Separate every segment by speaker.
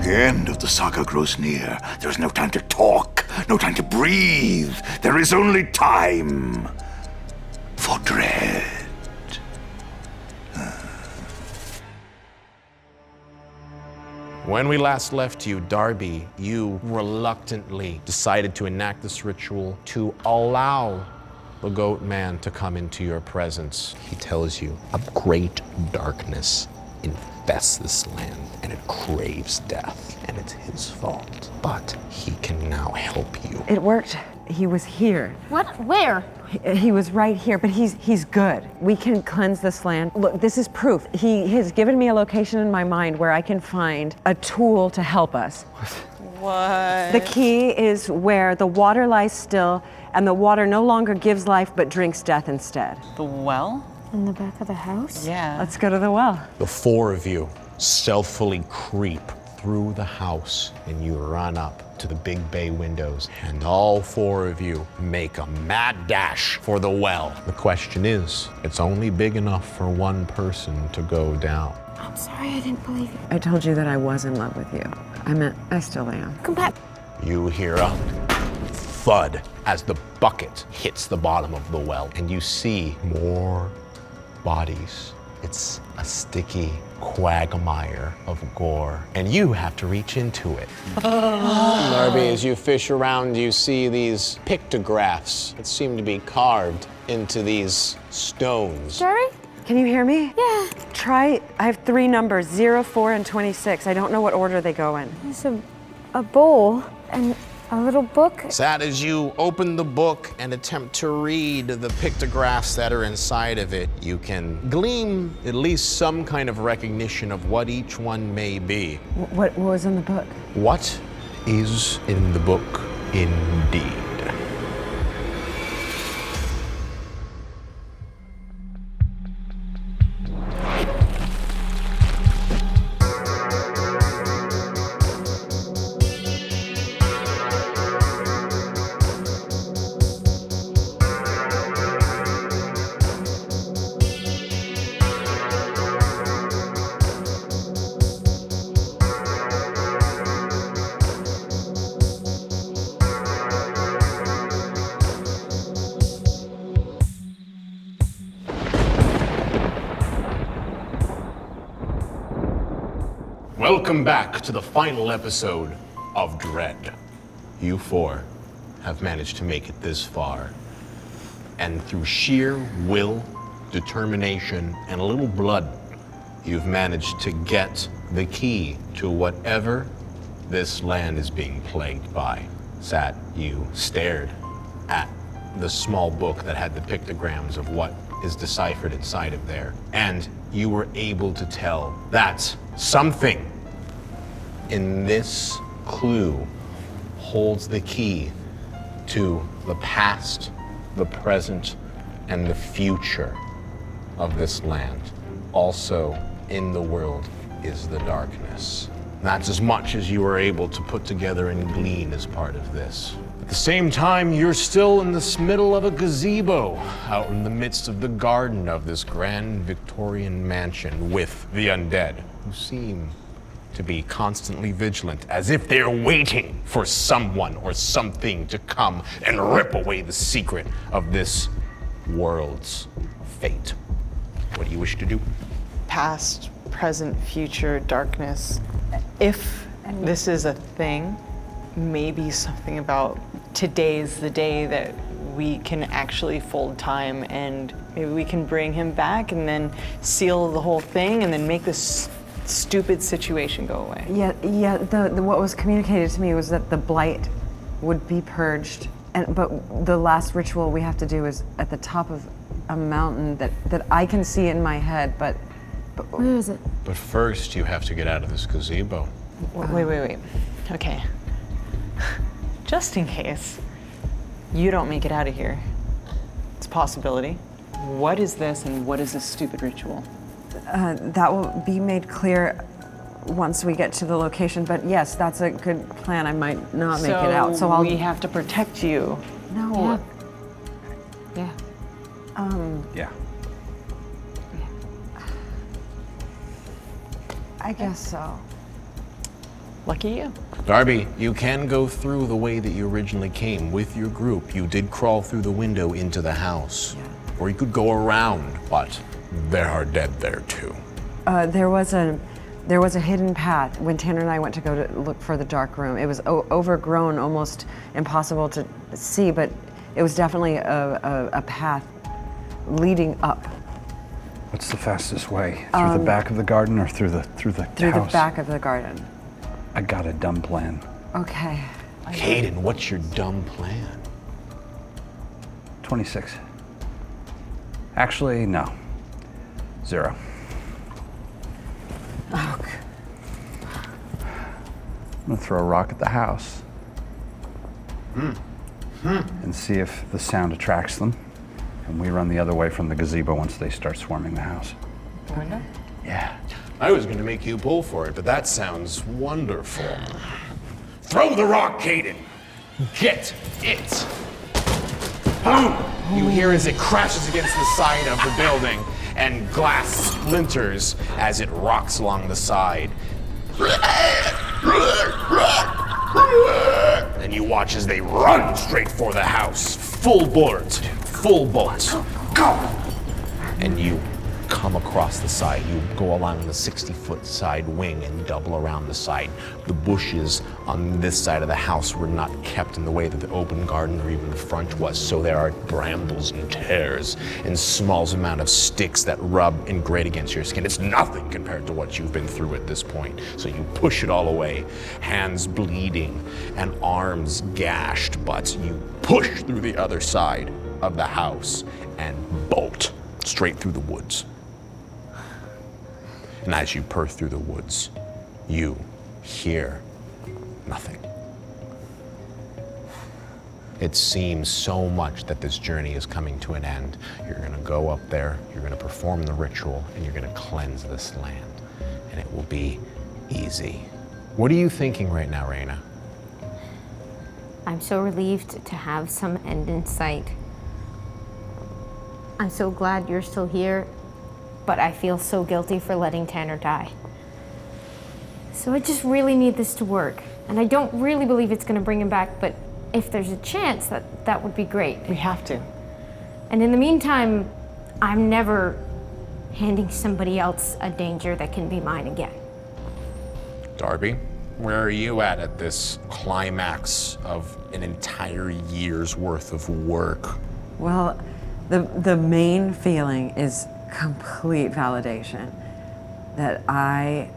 Speaker 1: The end of the saga grows near. There is no time to talk, no time to breathe. There is only time for dread.
Speaker 2: When we last left you, Darby, you reluctantly decided to enact this ritual to allow the goat man to come into your presence. He tells you a great darkness infests this land and it craves death, and it's his fault. But he can now help you.
Speaker 3: It worked. He was here.
Speaker 4: What? Where?
Speaker 3: He was right here, but he's good. We can cleanse this land. Look, this is proof. He has given me a location in my mind where I can find a tool to help us.
Speaker 5: What?
Speaker 3: The key is where the water lies still, and the water no longer gives life but drinks death instead.
Speaker 5: The well?
Speaker 4: In the back of the house?
Speaker 5: Yeah.
Speaker 3: Let's go to the well.
Speaker 2: The four of you stealthily creep through the house and you run up to the big bay windows, and all four of you make a mad dash for the well. The question is, it's only big enough for one person to go down.
Speaker 4: I'm sorry, I didn't believe you.
Speaker 3: I told you that I was in love with you. I meant, I still am.
Speaker 4: Come back.
Speaker 2: You hear a thud as the bucket hits the bottom of the well, and you see more bodies. It's a sticky quagmire of gore, and you have to reach into it. Darby, as you fish around, you see these pictographs that seem to be carved into these stones.
Speaker 4: Jerry?
Speaker 3: Can you hear me?
Speaker 4: Yeah.
Speaker 3: Try, I have three numbers, 0, 4, and 26. I don't know what order they go in.
Speaker 4: There's a bowl and a little book.
Speaker 2: Sad as you open the book and attempt to read the pictographs that are inside of it, you can glean at least some kind of recognition of what each one may be.
Speaker 3: What was in the book?
Speaker 2: What is in the book indeed? Welcome back to the final episode of Dread. You four have managed to make it this far, and through sheer will, determination, and a little blood, you've managed to get the key to whatever this land is being plagued by. Sat, you stared at the small book that had the pictograms of what is deciphered inside of there, and you were able to tell that something in this clue holds the key to the past, the present, and the future of this land. Also in the world is the darkness. That's as much as you were able to put together and glean as part of this. At the same time, you're still in the middle of a gazebo, out in the midst of the garden of this grand Victorian mansion with the undead, who seem to be constantly vigilant, as if they're waiting for someone or something to come and rip away the secret of this world's fate. What do you wish to do?
Speaker 5: Past, present, future, darkness. If this is a thing, maybe something about today's the day that we can actually fold time, and maybe we can bring him back and then seal the whole thing and then make this stupid situation go away.
Speaker 3: Yeah. The what was communicated to me was that the blight would be purged, but the last ritual we have to do is at the top of a mountain that I can see in my head, but
Speaker 4: Where is it?
Speaker 2: But first, you have to get out of this gazebo.
Speaker 5: Wait. Okay. Just in case you don't make it out of here, it's a possibility. What is this and what is this stupid ritual?
Speaker 3: that will be made clear once we get to the location. But yes, that's a good plan. I might not make it out, so
Speaker 5: we have to protect you.
Speaker 3: No.
Speaker 5: Yeah.
Speaker 2: Yeah.
Speaker 3: I guess so.
Speaker 5: Lucky you.
Speaker 2: Darby, you can go through the way that you originally came with your group. You did crawl through the window into the house.
Speaker 3: Yeah.
Speaker 2: Or you could go around, but there are dead there too.
Speaker 3: There was a hidden path when Tanner and I went to go to look for the dark room. It was overgrown, almost impossible to see, but it was definitely a path leading up.
Speaker 6: What's the fastest way? Through the back of the garden or through the house?
Speaker 3: Through the back of the garden.
Speaker 6: I got a dumb plan.
Speaker 3: Okay.
Speaker 2: Caden, what's your dumb plan?
Speaker 6: 26. Actually, no. 0.
Speaker 3: Oh,
Speaker 6: I'm gonna throw a rock at the house and see if the sound attracts them. And we run the other way from the gazebo once they start swarming the house.
Speaker 5: The window?
Speaker 6: Yeah.
Speaker 2: I was going to make you pull for it, but that sounds wonderful. Throw the rock, Caden! Get it! Boom! You hear as it crashes against the side of the building, and glass splinters as it rocks along the side. And you watch as they run straight for the house. Full bolt. And you come across the side. You go along the 60-foot side wing and double around the side. The bushes on this side of the house were not kept in the way that the open garden or even the front was, so there are brambles and tears and small amount of sticks that rub and grate against your skin. It's nothing compared to what you've been through at this point. So you push it all away, hands bleeding and arms gashed, but you push through the other side of the house and bolt straight through the woods. And as you purr through the woods, you hear nothing. It seems so much that this journey is coming to an end. You're gonna go up there, you're gonna perform the ritual, and you're gonna cleanse this land. And it will be easy. What are you thinking right now, Raina?
Speaker 4: I'm so relieved to have some end in sight. I'm so glad you're still here, but I feel so guilty for letting Tanner die. So I just really need this to work. And I don't really believe it's gonna bring him back, but if there's a chance, that would be great.
Speaker 5: We have to.
Speaker 4: And in the meantime, I'm never handing somebody else a danger that can be mine again.
Speaker 2: Darby, where are you at this climax of an entire year's worth of work?
Speaker 3: Well, the main feeling is complete validation that I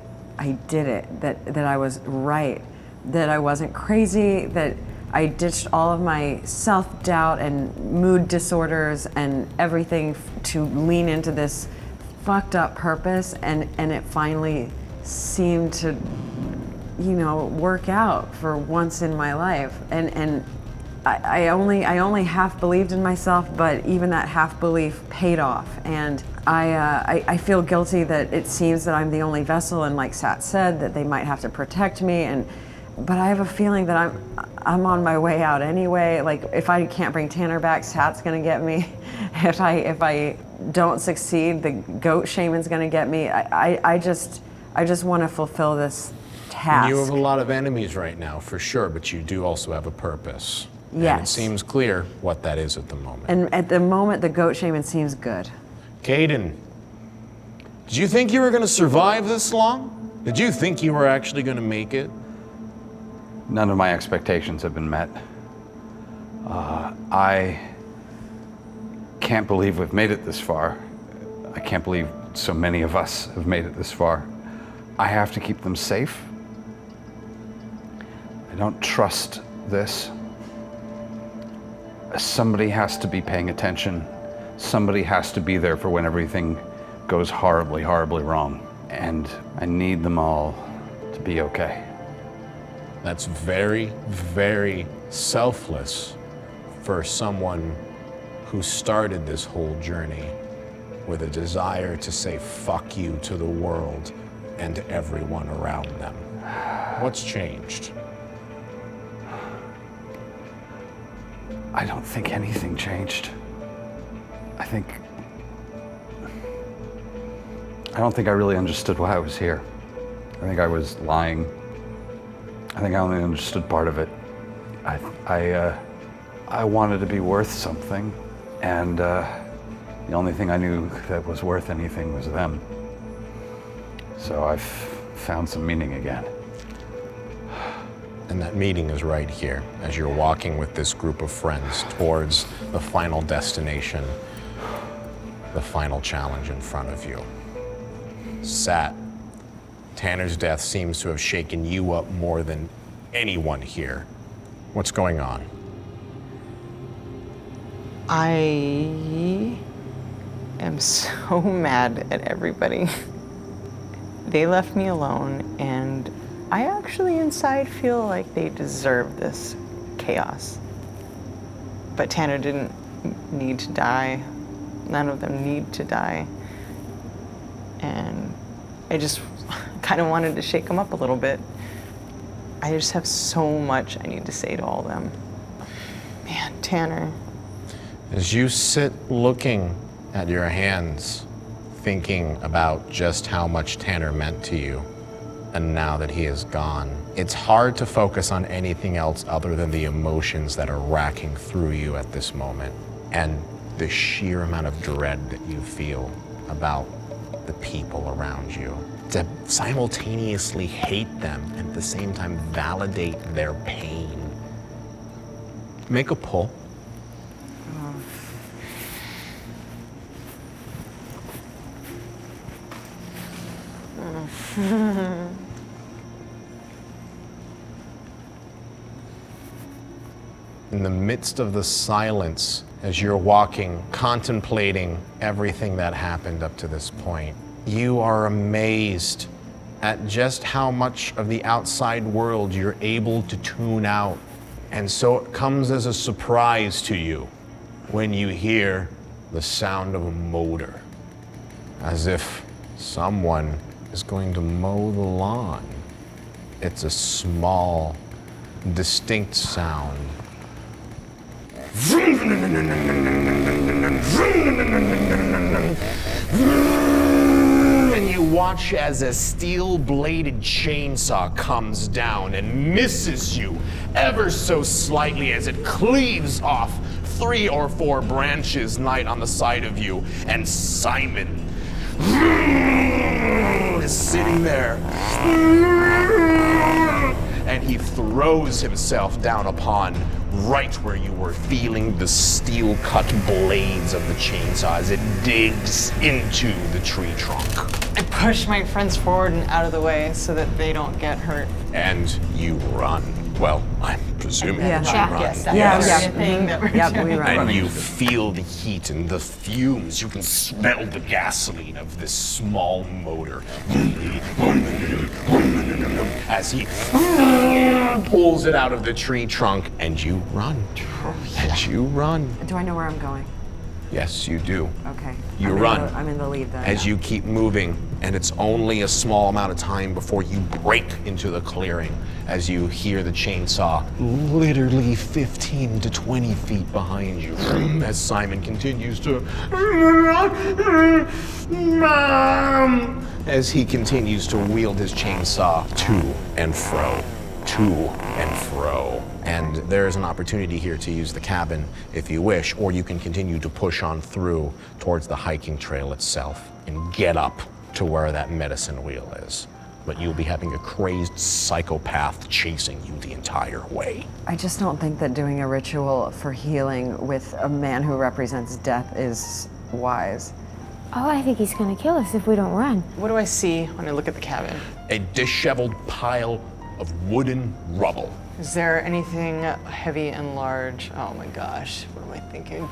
Speaker 3: did it, that I was right, that I wasn't crazy, that I ditched all of my self-doubt and mood disorders and everything to lean into this fucked up purpose, and it finally seemed to, work out for once in my life. And I only half believed in myself, but even that half belief paid off. And I feel guilty that it seems that I'm the only vessel, and like Sat said, that they might have to protect me. But I have a feeling that I'm on my way out anyway. Like, if I can't bring Tanner back, Sat's gonna get me. If I don't succeed, the goat shaman's gonna get me. I just want to fulfill this task.
Speaker 2: You have a lot of enemies right now, for sure, but you do also have a purpose.
Speaker 3: Yes.
Speaker 2: And it seems clear what that is at the moment.
Speaker 3: And at the moment, the goat shaman seems good.
Speaker 2: Caden, did you think you were going to survive this long? Did you think you were actually going to make it?
Speaker 6: None of my expectations have been met. I can't believe we've made it this far. I can't believe so many of us have made it this far. I have to keep them safe. I don't trust this. Somebody has to be paying attention. Somebody has to be there for when everything goes horribly, horribly wrong. And I need them all to be okay.
Speaker 2: That's very, very selfless for someone who started this whole journey with a desire to say fuck you to the world and to everyone around them. What's changed?
Speaker 6: I don't think anything changed. I don't think I really understood why I was here. I think I was lying. I think I only understood part of it. I wanted to be worth something, and the only thing I knew that was worth anything was them. So I've found some meaning again.
Speaker 2: And that meeting is right here, as you're walking with this group of friends towards the final destination, the final challenge in front of you. Sat, Tanner's death seems to have shaken you up more than anyone here. What's going on?
Speaker 5: I am so mad at everybody. They left me alone, and I actually inside feel like they deserve this chaos. But Tanner didn't need to die. None of them need to die. And I just kind of wanted to shake them up a little bit. I just have so much I need to say to all of them. Man, Tanner.
Speaker 2: As you sit looking at your hands, thinking about just how much Tanner meant to you, and now that he is gone, it's hard to focus on anything else other than the emotions that are racking through you at this moment, and the sheer amount of dread that you feel about the people around you. To simultaneously hate them and at the same time validate their pain. Make a pull. In the midst of the silence, as you're walking, contemplating everything that happened up to this point, you are amazed at just how much of the outside world you're able to tune out. And so it comes as a surprise to you when you hear the sound of a motor, as if someone is going to mow the lawn. It's a small, distinct sound. And you watch as a steel-bladed chainsaw comes down and misses you ever so slightly as it cleaves off 3 or 4 branches right on the side of you. And Simon is sitting there. And he throws himself down upon right where you were feeling the steel-cut blades of the chainsaw as it digs into the tree trunk.
Speaker 5: I push my friends forward and out of the way so that they don't get hurt.
Speaker 2: And you run. Well, I'm presuming that you run.
Speaker 5: Yes, that's
Speaker 3: Yeah.
Speaker 5: the thing that we're
Speaker 3: Yep,
Speaker 5: doing.
Speaker 3: we run.
Speaker 2: And you feel the heat and the fumes. You can smell the gasoline of this small motor as he pulls it out of the tree trunk, and you run. And you run.
Speaker 3: Do I know where I'm going?
Speaker 2: Yes, you do.
Speaker 3: Okay.
Speaker 2: You
Speaker 3: I'm
Speaker 2: run.
Speaker 3: I'm in the lead then.
Speaker 2: As you keep moving, and it's only a small amount of time before you break into the clearing as you hear the chainsaw literally 15 to 20 feet behind you as Simon continues to as he continues to wield his chainsaw to and fro, to and fro. And there is an opportunity here to use the cabin if you wish, or you can continue to push on through towards the hiking trail itself and get up to where that medicine wheel is. But you'll be having a crazed psychopath chasing you the entire way.
Speaker 3: I just don't think that doing a ritual for healing with a man who represents death is wise.
Speaker 4: Oh, I think he's gonna kill us if we don't run.
Speaker 5: What do I see when I look at the cabin?
Speaker 2: A disheveled pile of wooden rubble.
Speaker 5: Is there anything heavy and large? Oh my gosh, what am I thinking?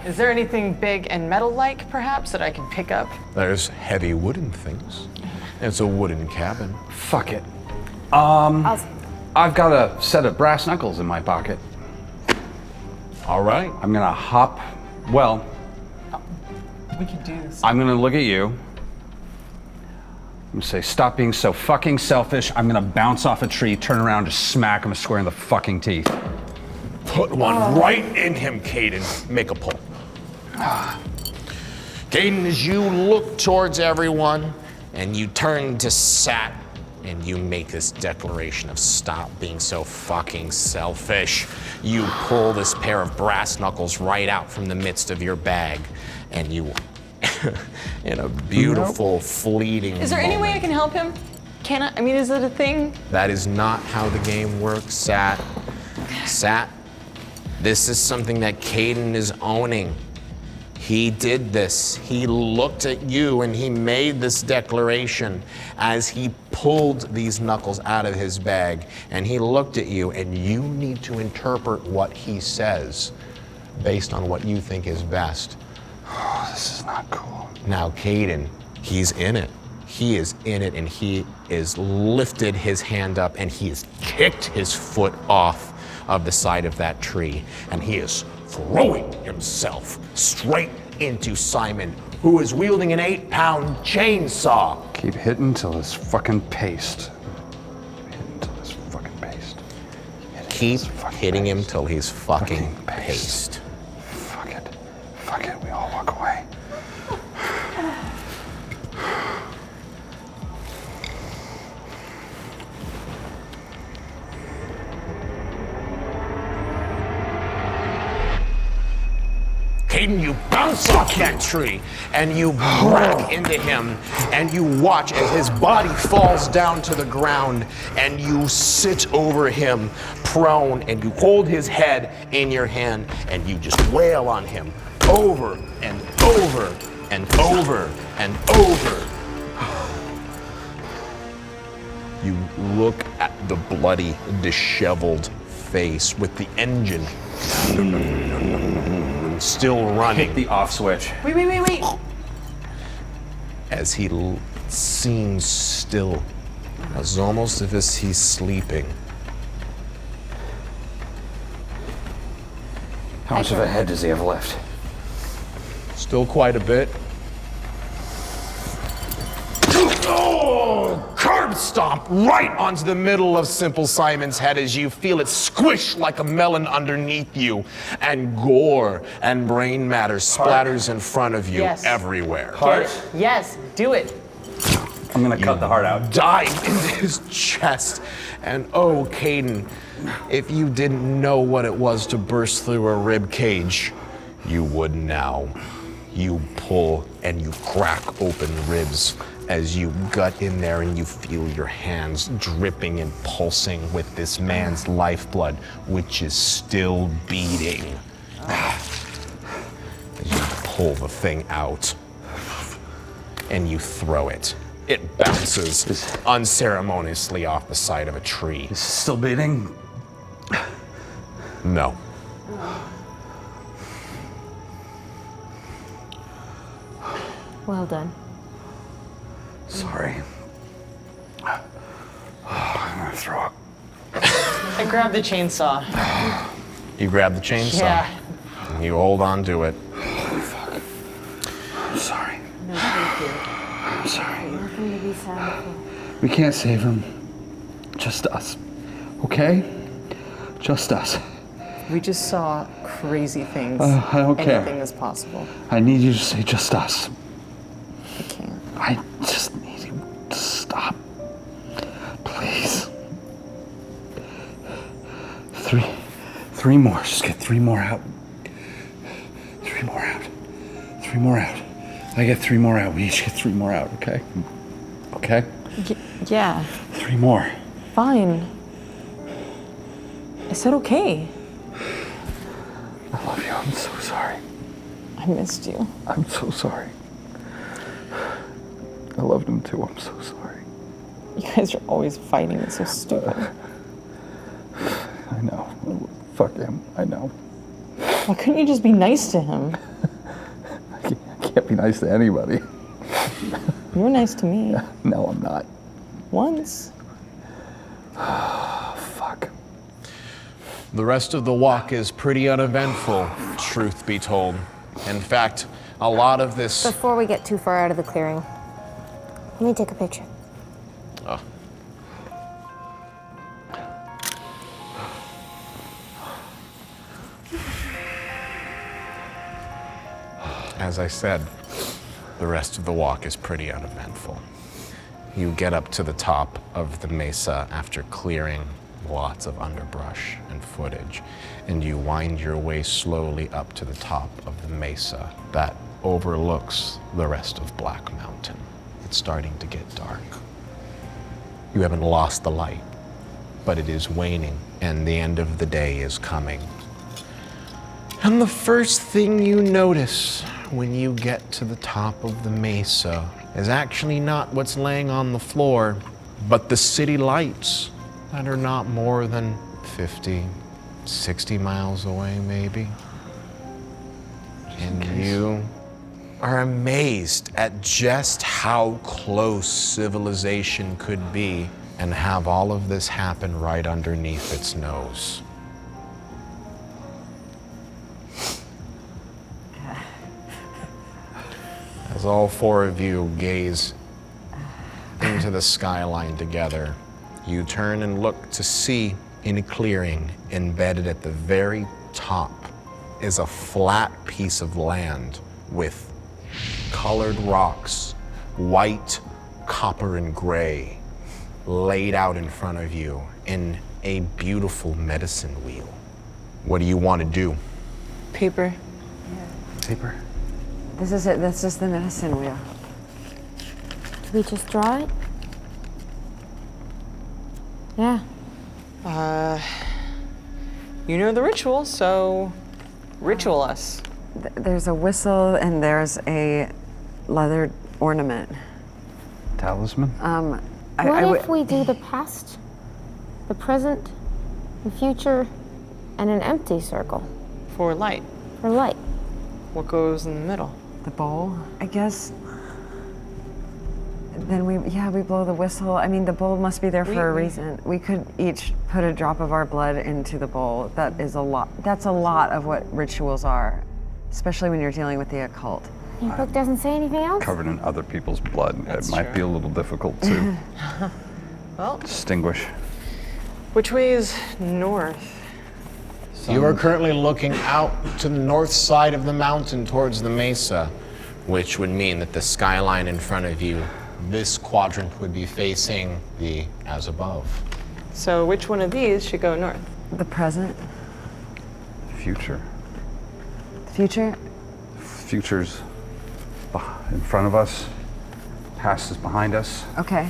Speaker 5: Is there anything big and metal-like, perhaps, that I can pick up?
Speaker 2: There's heavy wooden things. It's a wooden cabin.
Speaker 6: Fuck it. I've got a set of brass knuckles in my pocket.
Speaker 2: All right.
Speaker 6: I'm gonna hop, well,
Speaker 5: We could do this.
Speaker 6: I'm gonna look at you. I'm gonna say, stop being so fucking selfish. I'm gonna bounce off a tree, turn around, just smack him square in the fucking teeth.
Speaker 2: Put one right in him, Caden. Make a pull. Caden, as you look towards everyone and you turn to Sat and you make this declaration of stop being so fucking selfish. You pull this pair of brass knuckles right out from the midst of your bag, and you, in a beautiful, fleeting
Speaker 5: Is there any way I can help him? Can I? I mean, is it a thing?
Speaker 2: That is not how the game works, Sat. Sat, this is something that Caden is owning. He did this. He looked at you and he made this declaration as he pulled these knuckles out of his bag, and he looked at you, and you need to interpret what he says based on what you think is best.
Speaker 6: Oh, this is not cool.
Speaker 2: Now, Caden, he's in it. He is in it, and he is lifted his hand up, and he has kicked his foot off of the side of that tree, and he is throwing himself straight into Simon, who is wielding an 8-pound chainsaw.
Speaker 6: Keep hitting till it's fucking paste. Hitting till it's fucking paste.
Speaker 2: Keep hitting him till he's fucking paste.
Speaker 6: Fuck it. Fuck it. We all walk away.
Speaker 2: Caden, you bounce off that tree, and you crack into him, and you watch as his body falls down to the ground, and you sit over him prone, and you hold his head in your hand, and you just wail on him over and over and over and over. You look at the bloody, disheveled face with the engine still running.
Speaker 6: Hit the off switch.
Speaker 5: Wait.
Speaker 2: As he seems still, as almost as if he's sleeping.
Speaker 6: How much of a head does he have left?
Speaker 2: Still quite a bit. Oh, curb stomp right onto the middle of Simple Simon's head as you feel it squish like a melon underneath you, and gore and brain matter splatters in front of you everywhere.
Speaker 5: Heart? Yes, do it.
Speaker 6: I'm gonna cut the heart out.
Speaker 2: Dive into his chest, and oh, Caden, if you didn't know what it was to burst through a rib cage, you would now. You pull and you crack open ribs as you gut in there, and you feel your hands dripping and pulsing with this man's lifeblood, which is still beating. As you pull the thing out and you throw it. It bounces unceremoniously off the side of a tree.
Speaker 6: Is it still beating?
Speaker 2: No.
Speaker 4: Well done.
Speaker 6: Sorry. I'm gonna throw up.
Speaker 5: I grabbed the chainsaw.
Speaker 2: You grab the chainsaw.
Speaker 5: Yeah.
Speaker 2: And you hold on to it.
Speaker 6: Holy fuck. I'm sorry.
Speaker 4: No, thank you.
Speaker 6: I'm sorry.
Speaker 4: Nothing to be sad for.
Speaker 6: We can't save him. Just us. Okay? Just us.
Speaker 5: We just saw crazy things.
Speaker 6: I don't care.
Speaker 5: Anything is possible.
Speaker 6: I need you to say just us.
Speaker 5: I can't.
Speaker 6: I just need you to stop. Please. Three more. Just get 3 more out. 3 more out. 3 more out. I get 3 more out. We each get 3 more out, okay? Okay?
Speaker 5: Yeah,
Speaker 6: 3 more.
Speaker 5: fine. I said okay.
Speaker 6: I love you. I'm so sorry.
Speaker 5: I missed you.
Speaker 6: I'm so sorry. I loved him too. I'm so sorry.
Speaker 5: You guys are always fighting. It's so stupid.
Speaker 6: I know. Fuck him. I know.
Speaker 5: Why couldn't you just be nice to him?
Speaker 6: I can't be nice to anybody.
Speaker 5: You were nice to me.
Speaker 6: No, I'm not.
Speaker 5: Once.
Speaker 6: Fuck.
Speaker 2: The rest of the walk is pretty uneventful, truth be told. In fact, a lot of this...
Speaker 4: Before we get too far out of the clearing, let me take a picture.
Speaker 2: Oh. As I said, the rest of the walk is pretty uneventful. you get up to the top of the mesa after clearing lots of underbrush and footage, and you wind your way slowly up to the top of the mesa that overlooks the rest of Black Mountain. It's starting to get dark. You haven't lost the light, but it is waning, and the end of the day is coming. And the first thing you notice when you get to the top of the mesa is actually not what's laying on the floor, but the city lights that are not more than 50, 60 miles away, maybe. And you are amazed at just how close civilization could be and have all of this happen right underneath its nose. As all four of you gaze into the skyline together, you turn and look to see in a clearing embedded at the very top is a flat piece of land with colored rocks, white, copper, and gray, laid out in front of you in a beautiful medicine wheel. What do you want to do?
Speaker 5: Paper.
Speaker 6: Paper?
Speaker 3: This is it. This is the medicine wheel.
Speaker 4: Do we just draw it? Yeah.
Speaker 5: You know the ritual, so ritual us.
Speaker 3: There's a whistle and there's a leather ornament.
Speaker 6: Talisman?
Speaker 4: What if we do the past, the present, the future, and an empty circle
Speaker 5: For light.
Speaker 4: for light?
Speaker 5: What goes in the middle?
Speaker 3: The bowl, I guess. Then we blow the whistle. I mean, the bowl must be there for a reason. We could each put a drop of our blood into the bowl. That is a lot. That's a lot of what rituals are, especially when you're dealing with the occult.
Speaker 4: Your book doesn't say anything else?
Speaker 6: Covered in other people's blood.
Speaker 5: That's
Speaker 6: it might be a
Speaker 5: true.
Speaker 6: little difficult to
Speaker 5: Well,
Speaker 6: distinguish.
Speaker 5: which way is north?
Speaker 2: You are currently looking out to the north side of the mountain towards the mesa, which would mean that the skyline in front of you, this quadrant would be facing the as above.
Speaker 5: So which one of these should go north?
Speaker 3: The present,
Speaker 6: Future.
Speaker 3: the future.
Speaker 6: Future's in front of us. Past is behind us.
Speaker 3: Okay.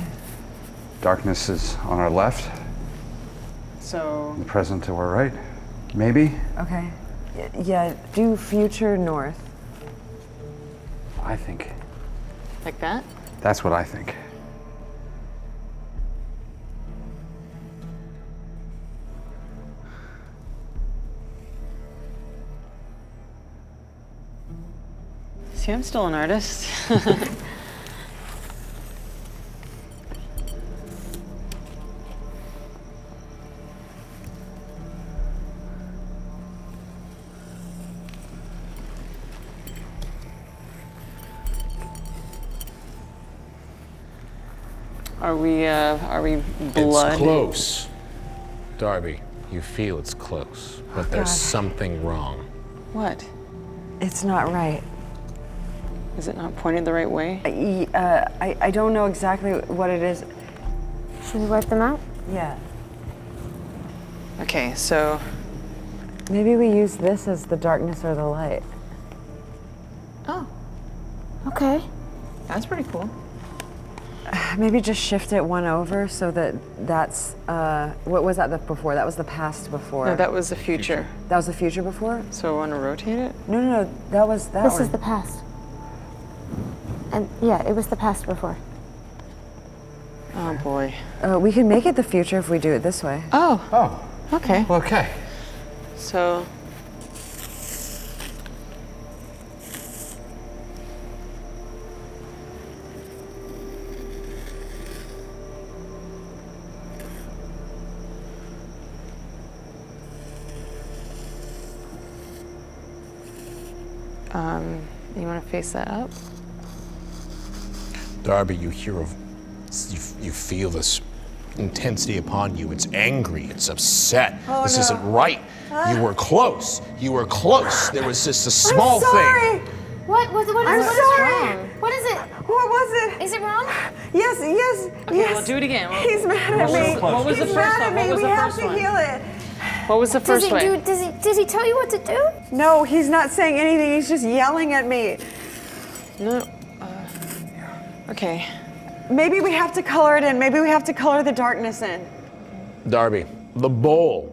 Speaker 6: Darkness is on our left.
Speaker 5: So
Speaker 6: The present to our right. Maybe.
Speaker 3: Okay. Yeah. Do future north.
Speaker 6: I think.
Speaker 5: like that?
Speaker 6: That's what I think.
Speaker 5: See, I'm still an artist. Are we blood?
Speaker 2: It's close. Darby, you feel it's close, but there's something wrong.
Speaker 5: What?
Speaker 3: It's not right.
Speaker 5: Is it not pointed the right way?
Speaker 3: I don't know exactly what it is.
Speaker 4: Should we wipe them out?
Speaker 3: Yeah.
Speaker 5: Okay, so
Speaker 3: Maybe we use this as the darkness or the light.
Speaker 5: oh,
Speaker 4: Okay.
Speaker 5: that's pretty cool.
Speaker 3: Maybe just shift it one over so that that's, what was that before? That was the past before.
Speaker 5: No, that was the future.
Speaker 3: That was the future before?
Speaker 5: So I want to rotate it.
Speaker 3: No, that was that
Speaker 4: This
Speaker 3: one.
Speaker 4: is the past. And yeah, it was the past before.
Speaker 5: Oh boy.
Speaker 3: We can make it the future if we do it this way.
Speaker 5: Oh,
Speaker 6: Oh,
Speaker 5: okay.
Speaker 6: okay.
Speaker 5: So you want to face that up?
Speaker 2: Darby, you hear of, you feel this intensity upon you. It's angry, it's upset. This isn't right. You were close. You were close. There was just a small thing.
Speaker 4: What is
Speaker 3: I'm
Speaker 4: what is
Speaker 3: sorry.
Speaker 4: wrong? What is it?
Speaker 3: What was it?
Speaker 4: Is it wrong?
Speaker 3: Yes.
Speaker 5: Okay,
Speaker 3: yes.
Speaker 5: well, do it again.
Speaker 3: He's mad at me.
Speaker 5: What was the
Speaker 3: He's
Speaker 5: first
Speaker 3: mad
Speaker 5: one?
Speaker 3: at me.
Speaker 5: What was
Speaker 3: We
Speaker 5: the
Speaker 3: have
Speaker 5: first
Speaker 3: to
Speaker 5: one?
Speaker 3: heal it.
Speaker 5: What was the first way?
Speaker 4: Does he tell you what to do?
Speaker 3: No, he's not saying anything. He's just yelling at me.
Speaker 5: No. Okay.
Speaker 3: Maybe we have to color it in. Maybe we have to color the darkness in.
Speaker 2: Darby, the bowl.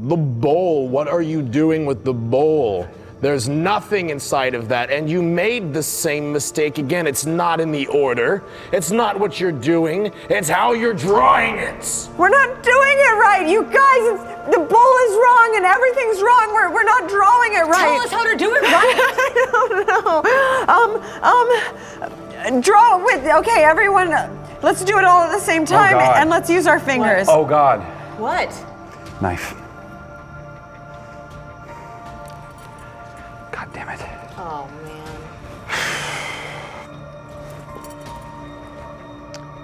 Speaker 2: The bowl. What are you doing with the bowl? There's nothing inside of that, and you made the same mistake again. It's not in the order. It's not what you're doing. It's how you're drawing it.
Speaker 3: We're not doing it right, you guys. The bowl is wrong and everything's wrong. We're not drawing it right.
Speaker 5: Tell us how to do it right.
Speaker 3: I don't know. Draw with. Okay, everyone. Let's do it all at the same time,
Speaker 6: God.
Speaker 3: and let's use our fingers.
Speaker 6: Oh God.
Speaker 5: What?
Speaker 6: Knife. God damn it.
Speaker 5: Oh man.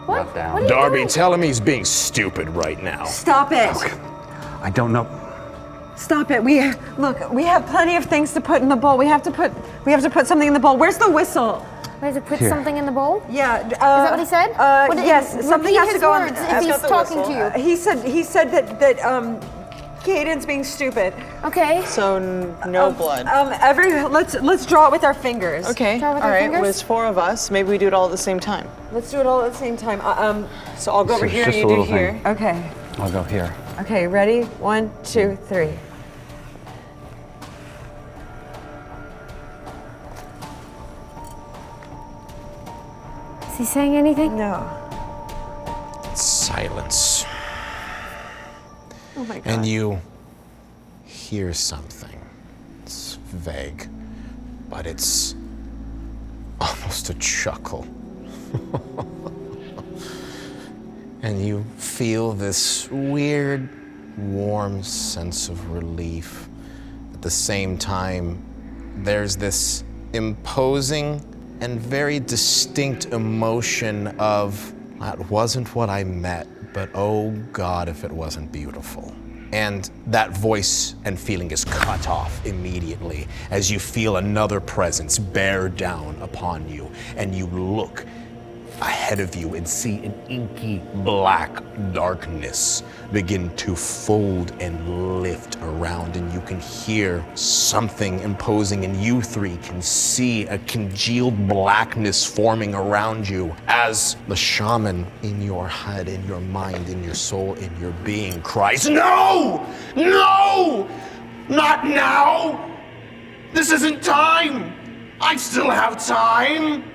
Speaker 4: What?
Speaker 6: Not down.
Speaker 4: What are you
Speaker 2: Darby,
Speaker 4: doing?
Speaker 2: tell him he's being stupid right now.
Speaker 3: Stop it.
Speaker 6: I don't know.
Speaker 3: Stop it. We have plenty of things to put in the bowl. We have to put something in the bowl. Where's the whistle?
Speaker 4: We have to put
Speaker 6: Here.
Speaker 4: something in the bowl?
Speaker 3: Yeah. Is
Speaker 4: that what he said?
Speaker 3: Yes. Something
Speaker 4: repeat
Speaker 3: has to
Speaker 4: his
Speaker 3: go
Speaker 4: words
Speaker 3: on.
Speaker 4: if he's
Speaker 5: the
Speaker 4: talking
Speaker 5: whistle.
Speaker 4: to you.
Speaker 3: He said that Caden's being stupid.
Speaker 4: Okay.
Speaker 5: So no blood.
Speaker 3: Let's draw it with our fingers.
Speaker 5: Okay.
Speaker 4: Draw with
Speaker 5: all
Speaker 4: our
Speaker 5: right.
Speaker 4: fingers?
Speaker 5: It was 4 of us. Maybe we do it all at the same time.
Speaker 3: Let's do it all at the same time.
Speaker 5: So I'll go over
Speaker 6: It's
Speaker 5: here and
Speaker 6: just
Speaker 5: you
Speaker 6: a
Speaker 5: do
Speaker 6: little
Speaker 5: here.
Speaker 6: thing.
Speaker 3: Okay.
Speaker 6: I'll go here.
Speaker 3: Okay. Ready? 1, 2, 3.
Speaker 4: Is he saying anything?
Speaker 3: No.
Speaker 2: Silence.
Speaker 3: Oh my God.
Speaker 2: And you hear something. It's vague, but it's almost a chuckle. And you feel this weird, warm sense of relief. At the same time, there's this imposing and very distinct emotion of, that wasn't what I met, but oh God, if it wasn't beautiful. And that voice and feeling is cut off immediately as you feel another presence bear down upon you, and you look ahead of you and see an inky black darkness begin to fold and lift around, and you can hear something imposing, and you three can see a congealed blackness forming around you as the shaman in your head, in your mind, in your soul, in your being cries, "No! No! Not now! This isn't time! I still have time!"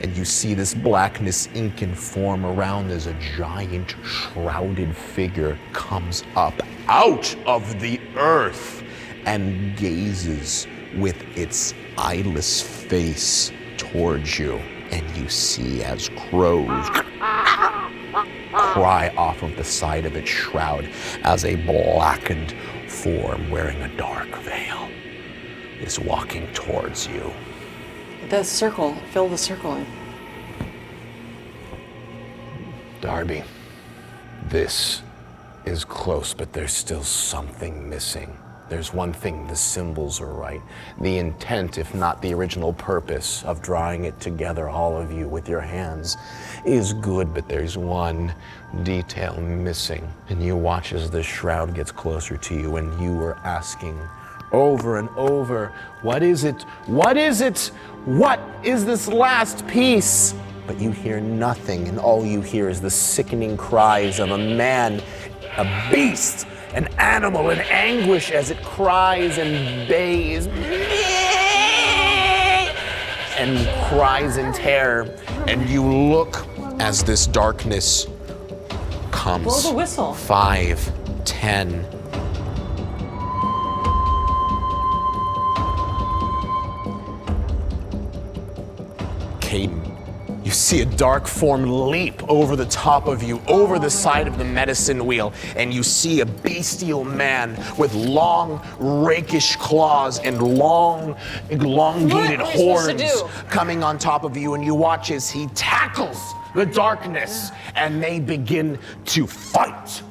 Speaker 2: And you see this blackness ink and form around as a giant shrouded figure comes up out of the earth and gazes with its eyeless face towards you. And you see as crows cry off of the side of its shroud as a blackened form wearing a dark veil is walking towards you.
Speaker 5: The circle. Fill the circle in.
Speaker 2: Darby, this is close, but there's still something missing. There's one thing, the symbols are right. The intent, if not the original purpose of drawing it together, all of you with your hands, is good, but there's one detail missing. And you watch as the shroud gets closer to you, and you are asking over and over, what is it? What is it? What is this last piece? But you hear nothing, and all you hear is the sickening cries of a man, a beast, an animal in anguish as it cries and bays and cries in terror. And you look as this darkness comes.
Speaker 5: Blow the whistle.
Speaker 2: 5, 10. Caden, you see a dark form leap over the top of you, over the side of the medicine wheel, and you see a bestial man with long, rakish claws and long, elongated
Speaker 5: What are we supposed to
Speaker 2: horns
Speaker 5: do?
Speaker 2: coming on top of you, and you watch as he tackles the darkness, and they begin to fight.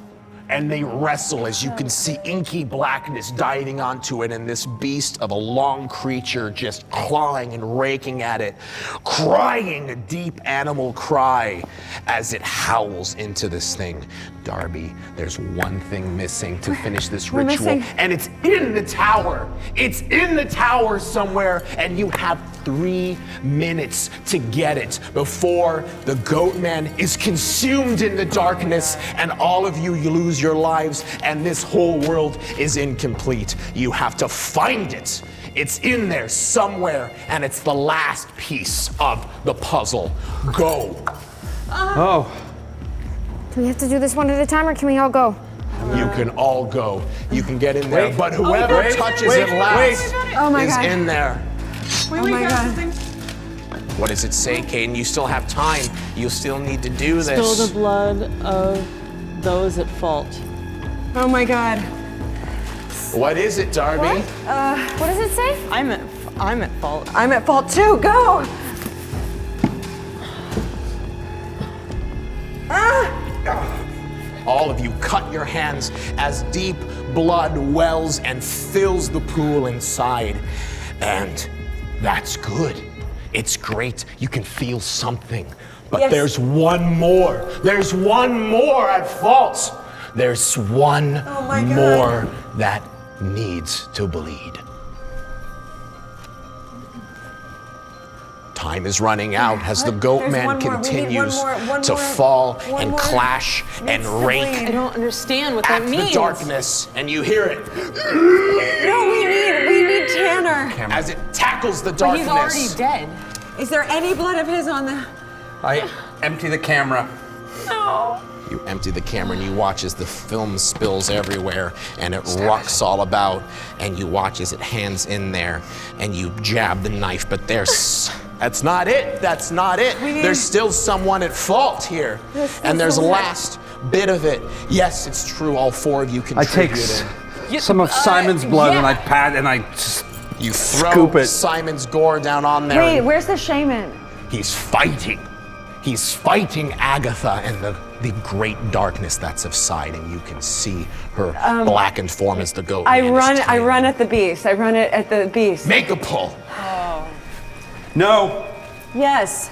Speaker 2: and they wrestle as you can see inky blackness diving onto it, and this beast of a long creature just clawing and raking at it, crying a deep animal cry as it howls into this thing. Darby, there's one thing missing to finish this
Speaker 3: We're
Speaker 2: ritual,
Speaker 3: missing.
Speaker 2: and it's in the tower. It's in the tower somewhere, and you have 3 minutes to get it before the goat man is consumed in the darkness, and all of you lose your lives, and this whole world is incomplete. You have to find it. It's in there somewhere, and it's the last piece of the puzzle. Go.
Speaker 6: Oh,
Speaker 4: Do we have to do this one at a time, or can we all go?
Speaker 2: You can all go. You can get in there,
Speaker 6: Wait.
Speaker 2: but whoever touches it last
Speaker 3: Oh my
Speaker 2: is
Speaker 3: God.
Speaker 2: in there.
Speaker 3: Oh my God.
Speaker 2: What does it say, Caden? You still have time. You still need to do this.
Speaker 5: Spill the blood of those at fault.
Speaker 3: Oh my God.
Speaker 2: What is it, Darby?
Speaker 4: What does it say?
Speaker 5: I'm at fault.
Speaker 3: I'm at fault too. Go.
Speaker 2: All of you cut your hands as deep blood wells and fills the pool inside. And that's good. It's great. You can feel something. But
Speaker 3: Yes.
Speaker 2: there's one more. There's one more at fault. There's one
Speaker 3: my God.
Speaker 2: more that needs to bleed. Time is running out as the goat
Speaker 3: There's
Speaker 2: man
Speaker 3: one more. We need
Speaker 2: continues
Speaker 3: one
Speaker 2: to
Speaker 3: more.
Speaker 2: fall
Speaker 3: One
Speaker 2: and
Speaker 3: more.
Speaker 2: clash and
Speaker 3: Needs to
Speaker 2: rake
Speaker 3: bleed.
Speaker 5: I don't understand what that
Speaker 2: at
Speaker 5: means.
Speaker 2: the darkness, and you hear it
Speaker 3: No, we need Tanner.
Speaker 2: as it tackles the
Speaker 5: But
Speaker 2: darkness.
Speaker 5: he's already dead.
Speaker 3: Is there any blood of his on the?
Speaker 6: I empty the camera.
Speaker 2: You empty the camera and you watch as the film spills everywhere and it rocks all about, and you watch as it hands in there and you jab the knife, but that's not it. That's not it. There's still someone at fault here. And there's last bit of it. Yes, it's true. All 4 of you
Speaker 6: I take
Speaker 2: contributed.
Speaker 6: some of Simon's blood
Speaker 5: yeah.
Speaker 6: and I pat and I just
Speaker 2: You throw
Speaker 6: scoop it.
Speaker 2: Simon's gore down on there.
Speaker 3: Wait,
Speaker 2: and
Speaker 3: where's the shaman?
Speaker 2: he's fighting. He's fighting Agatha and the great darkness that's of sight, and you can see her blackened form as the goat.
Speaker 3: I
Speaker 2: man is
Speaker 3: run
Speaker 2: tiny.
Speaker 3: at the beast. I run it at the beast.
Speaker 2: Make a pull.
Speaker 6: No.
Speaker 3: Yes.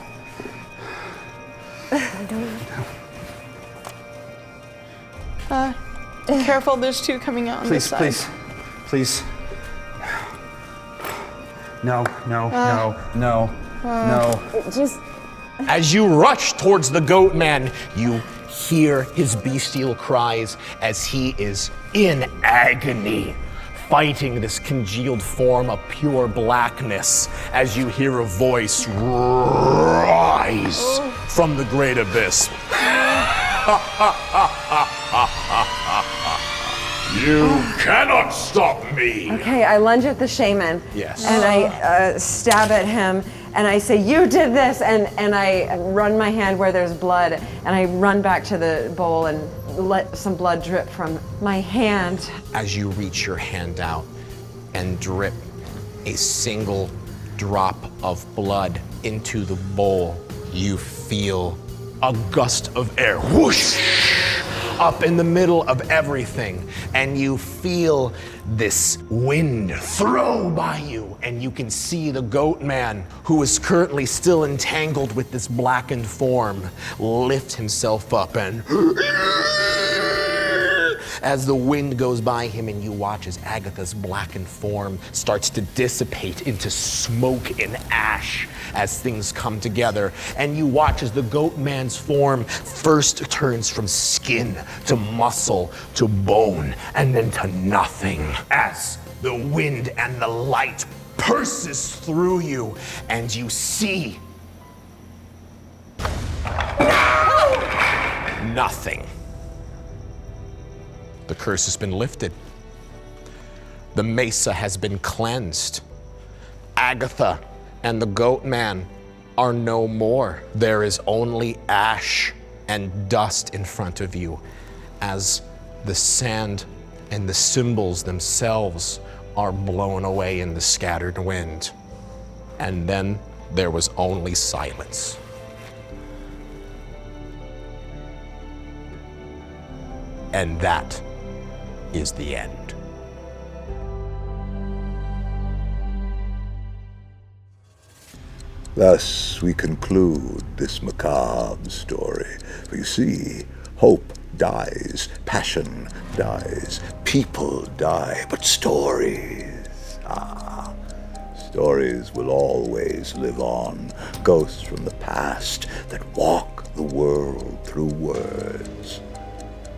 Speaker 5: Careful, there's 2 coming out on this
Speaker 6: Please,
Speaker 5: side.
Speaker 6: please, please. No, no, no.
Speaker 3: Just.
Speaker 2: As you rush towards the goat man, you hear his bestial cries as he is in agony, fighting this congealed form of pure blackness, as you hear a voice rise from the great abyss. You cannot stop me.
Speaker 3: Okay, I lunge at the shaman.
Speaker 2: Yes.
Speaker 3: And I stab at him, and I say, "You did this!" And I run my hand where there's blood, and I run back to the bowl and let some blood drip from my hand.
Speaker 2: As you reach your hand out and drip a single drop of blood into the bowl, you feel a gust of air whoosh up in the middle of everything, and you feel this wind throw by you, and you can see the goat man, who is currently still entangled with this blackened form, lift himself up, and as the wind goes by him, and you watch as Agatha's blackened form starts to dissipate into smoke and ash as things come together, and you watch as the goat man's form first turns from skin to muscle to bone and then to nothing as the wind and the light pulses through you, and you see nothing. The curse has been lifted. The mesa has been cleansed. Agatha and the goat man are no more. There is only ash and dust in front of you as the sand and the symbols themselves are blown away in the scattered wind. And then there was only silence. And that is the end.
Speaker 1: Thus we conclude this macabre story. For you see, hope dies, passion dies, people die, but stories, stories will always live on, ghosts from the past that walk the world through words.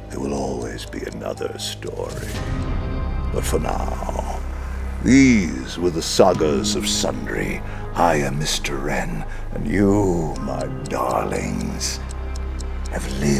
Speaker 1: There will always be another story. But for now, these were the Sagas of Sundry. I am Mr. Wren, and you, my darlings, have lived